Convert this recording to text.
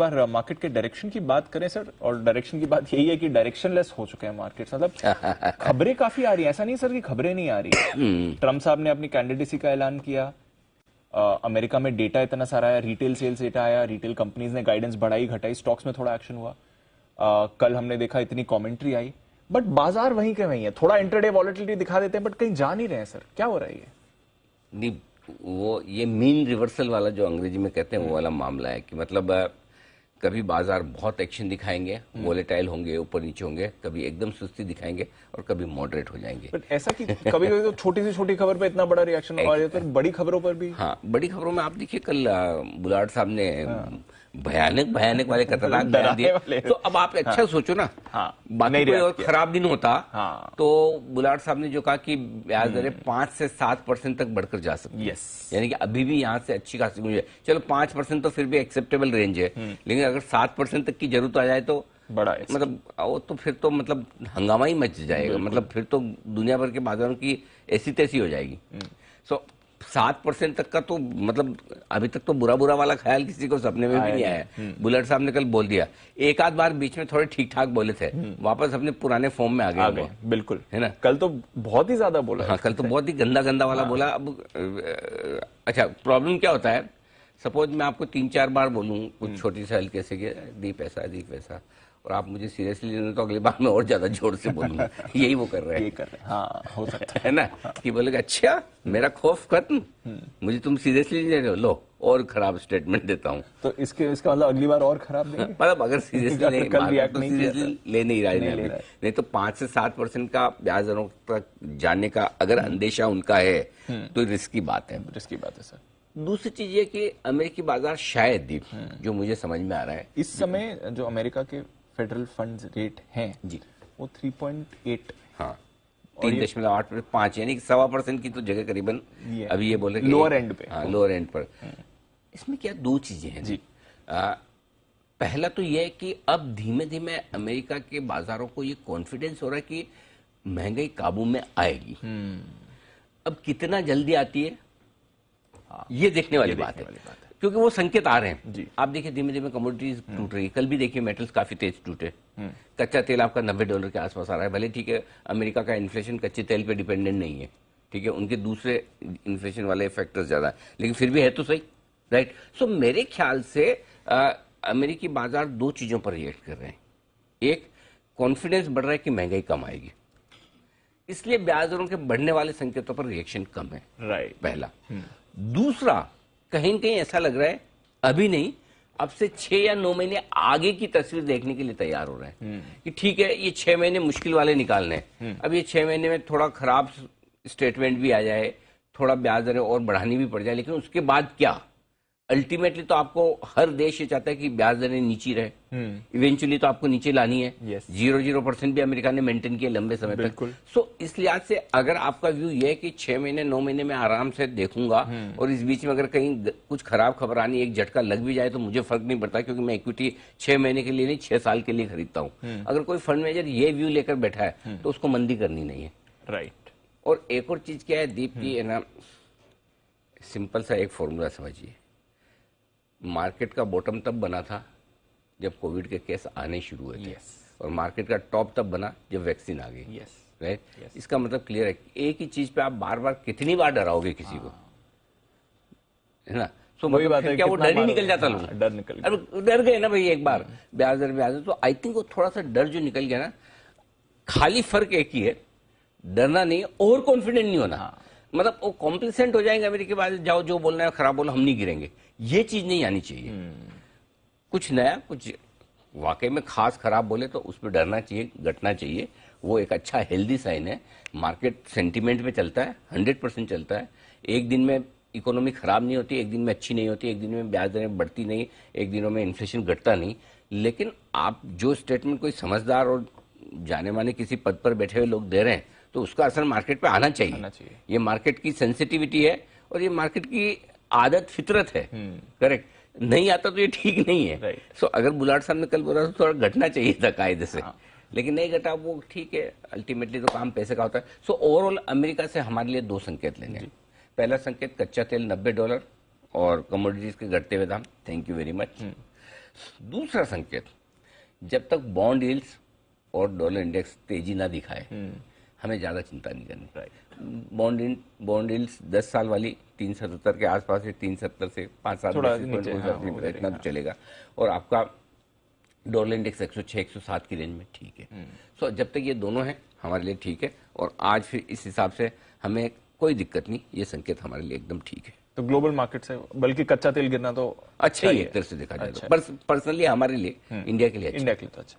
बार market के direction की बात करें सर, और डायरेक्शन की बात यही है कि डायरेक्शनलेस हो चुके हैं मार्केट्स। मतलब खबरें काफी आ रही हैं, ऐसा नहीं सर कि खबरें नहीं आ रही। ट्रम्प साहब ने अपनी कैंडिडेसी का ऐलान किया, अमेरिका में डेटा इतना सारा आया, रिटेल सेल्स डेटा आया, रिटेल कंपनीज ने गाइडेंस बढ़ाई घटाई, स्टॉक्स में थोड़ा एक्शन हुआ। कल हमने देखा इतनी कमेंट्री आई, बट बाजार वहीं के वहीं है। थोड़ा इंटरडे वॉलेटिलिटी दिखा देते हैं बट कहीं जा नहीं रहे हैं सर, क्या हो रहा है ये? नहीं, वो ये मीन रिवर्सल वाला जो अंग्रेजी में कहते हैं वो वाला मामला है कि मतलब कभी बाजार बहुत एक्शन दिखाएंगे, वोलेटाइल होंगे, ऊपर नीचे होंगे, कभी एकदम सुस्ती दिखाएंगे और कभी मॉडरेट हो जाएंगे। बट ऐसा कि कभी कभी तो छोटी से छोटी खबर पे इतना बड़ा रिएक्शन, और तो बड़ी खबरों पर भी। हाँ, बड़ी खबरों में आप देखिए कल बुलार्ड साहब ने भयानक वाले खतरनाक बयान दिए। तो अब आप अच्छा सोचो ना, बाकी कोई और खराब दिन होता तो बुलार्ड साहब ने जो कहा कि ब्याज दरें 5 से 7% तक बढ़कर जा सकती है, यानी कि अभी भी यहाँ से अच्छी खासी गुंजाइश है। चलो 5% तो फिर भी एक्सेप्टेबल रेंज है, लेकिन अगर 7% तक की जरूरत आ जाए तो बड़ा मतलब वो तो फिर तो मतलब हंगामा ही मच जाएगा, मतलब फिर तो दुनिया भर के बाजारों की ऐसी तैसी हो जाएगी। सो 7% तक का तो मतलब अभी तक तो बुरा वाला ख्याल किसी को सपने में भी नहीं आया। बुलेट साहब ने कल बोल दिया, एक आध बार बीच में थोड़े ठीक ठाक बोले थे, वापस अपने पुराने फॉर्म में आ गए। बिल्कुल है ना, कल तो बहुत ही ज्यादा बोला। हाँ, कल तो बहुत ही गंदा वाला बोला। अब अच्छा, प्रॉब्लम क्या होता है, सपोज मैं आपको 3-4 बार बोलूं कुछ छोटी सी हल्के से दी पैसा, और आप मुझे सीरियसली लेना तो अगली बार मैं और ज्यादा जोर से बोलूंगा। यही वो कर रहे हैं। हाँ, हो सकता है ना, कि बोलेगा अच्छा मेरा खौफ खत्म, मुझे तुम सीरियसली ले रहे हो, लो और खराब स्टेटमेंट देता हूँ। तो इसका मतलब अगली बार और खराब देंगे। मतलब अगर सीरियसली तो सीरियसली ले नहीं रहा है, नहीं तो 5 से 7% का ब्याज दरों तक जाने का अगर अंदेशा उनका है तो रिस्की बात है। सर। दूसरी चीज ये कि अमेरिकी बाजार शायद दीप, जो मुझे समझ में आ रहा है इस समय जो अमेरिका के फेडरल फंड्स रेट हैं जी, वो 3.8, हाँ 3.85, यानी कि 1.25% की तो जगह करीबन अभी ये बोल रहे लोअर एंड पे। हाँ, लोअर एंड पर। इसमें क्या दो चीजें हैं जी। पहला तो यह है कि अब धीमे धीमे अमेरिका के बाजारों को ये कॉन्फिडेंस हो रहा है कि महंगाई काबू में आएगी। अब कितना जल्दी आती है ये देखने वाली बात है, क्योंकि वो संकेत आ रहे हैं। आप देखिए धीमे धीमे कमोडिटीज टूट रही है, कल भी देखिए मेटल्स काफी तेज टूटे। कच्चा तेल आपका $90 के आसपास आ रहा है। भले ठीक है, अमेरिका का इन्फ्लेशन कच्चे तेल पे डिपेंडेंट नहीं है, ठीक है, उनके दूसरे इन्फ्लेशन वाले फैक्टर्स ज्यादा है, लेकिन फिर भी है तो सही, राइट। सो मेरे ख्याल से अमेरिकी बाजार दो चीजों पर रिएक्ट कर रहे हैं। एक, कॉन्फिडेंस बढ़ रहा है कि महंगाई कम आएगी, इसलिए ब्याज दरों के बढ़ने वाले संकेतों पर रिएक्शन कम है, राइट, पहला। दूसरा, कहीं न कहीं ऐसा लग रहा है अभी नहीं, अब से 6 या 9 महीने आगे की तस्वीर देखने के लिए तैयार हो रहे हैं कि ठीक है, ये 6 महीने मुश्किल वाले निकालने हैं। अब ये 6 महीने में थोड़ा खराब स्टेटमेंट भी आ जाए, थोड़ा ब्याज दरें और बढ़ानी भी पड़ जाए, लेकिन उसके बाद क्या? अल्टीमेटली तो आपको हर देश ये चाहता है कि ब्याज दरें नीचे रहे, इवेंचुअली तो आपको नीचे लानी है। 0% भी अमेरिका ने मेंटेन किया लंबे समय तक। सो इस लिहाज से अगर आपका व्यू ये है कि 6 महीने 9 महीने में आराम से देखूंगा, और इस बीच में अगर कहीं कुछ खराब खबर आनी, एक झटका लग भी जाए तो मुझे फर्क नहीं पड़ता, क्योंकि मैं इक्विटी 6 महीने के लिए नहीं 6 साल के लिए खरीदता हूँ। अगर कोई फंड मैनेजर ये व्यू लेकर बैठा है तो उसको मंदी करनी नहीं है, राइट। और एक और चीज क्या है दीप की, है ना, सिंपल सा एक फॉर्मूला समझिए। मार्केट का बॉटम तब बना था जब कोविड के केस आने शुरू हुए थे, और मार्केट का टॉप तब बना जब वैक्सीन आ गई, राइट। इसका मतलब क्लियर है, एक ही चीज पे आप बार बार कितनी बार डराओगे किसी को, है ना। तो मतलब क्या वो डर ही निकल जाता, लोग डर गए ना भाई एक बार ब्याज दर। तो आई थिंक वो थोड़ा सा डर जो निकल गया ना, खाली फर्क एक ही है, डरना नहीं, ओवर कॉन्फिडेंट नहीं होना। मतलब वो कॉम्प्लिसेंट हो जाएंगे अमेरिका के बाद, जाओ जो बोलना है खराब बोलो, हम नहीं गिरेंगे, ये चीज नहीं आनी चाहिए। कुछ नया, कुछ वाकई में खास खराब बोले तो उस पर डरना चाहिए, घटना चाहिए। वो एक अच्छा हेल्दी साइन है। मार्केट सेंटीमेंट पे चलता है, 100% चलता है। एक दिन में इकोनॉमी खराब नहीं होती, एक दिन में अच्छी नहीं होती, एक दिन में ब्याज दरें बढ़ती नहीं, एक दिनों में इन्फ्लेशन घटता नहीं। लेकिन आप जो स्टेटमेंट कोई समझदार और जाने माने किसी पद पर बैठे हुए लोग दे रहे हैं तो उसका असर मार्केट पे आना चाहिए। ये मार्केट की सेंसिटिविटी है और ये मार्केट की आदत, फितरत है, करेक्ट। नहीं आता तो ये ठीक नहीं है। सो अगर बुलार्ड साहब ने कल बोला तो थोड़ा घटना चाहिए था कायदे से, लेकिन नहीं घटा, वो ठीक है। अल्टीमेटली तो काम पैसे का होता है। सो ओवरऑल अमेरिका से हमारे लिए दो संकेत लेने हैं। पहला संकेत, कच्चा तेल $90 और कमोडिटीज के घटते हुए दाम, थैंक यू वेरी मच। दूसरा संकेत, जब तक बॉन्ड यील्ड्स और डॉलर इंडेक्स तेजी ना दिखाए हमें ज्यादा चिंता नहीं करनी। बॉन्ड यील्ड्स 10 साल वाली 377 के आसपास है, 370 से 5-7 इतना तो चलेगा, और आपका डॉलर इंडेक्स 106-107 की रेंज में ठीक है। सो जब तक ये दोनों हैं हमारे लिए ठीक है, और आज फिर इस हिसाब से हमें कोई दिक्कत नहीं, ये संकेत हमारे लिए एकदम ठीक है। तो ग्लोबल मार्केट से बल्कि कच्चा तेल गिरना तो अच्छा ही एक तरह से देखा जाए तो पर्सनली हमारे लिए, इंडिया के लिए अच्छा। इंडिया के लिए तो अच्छा।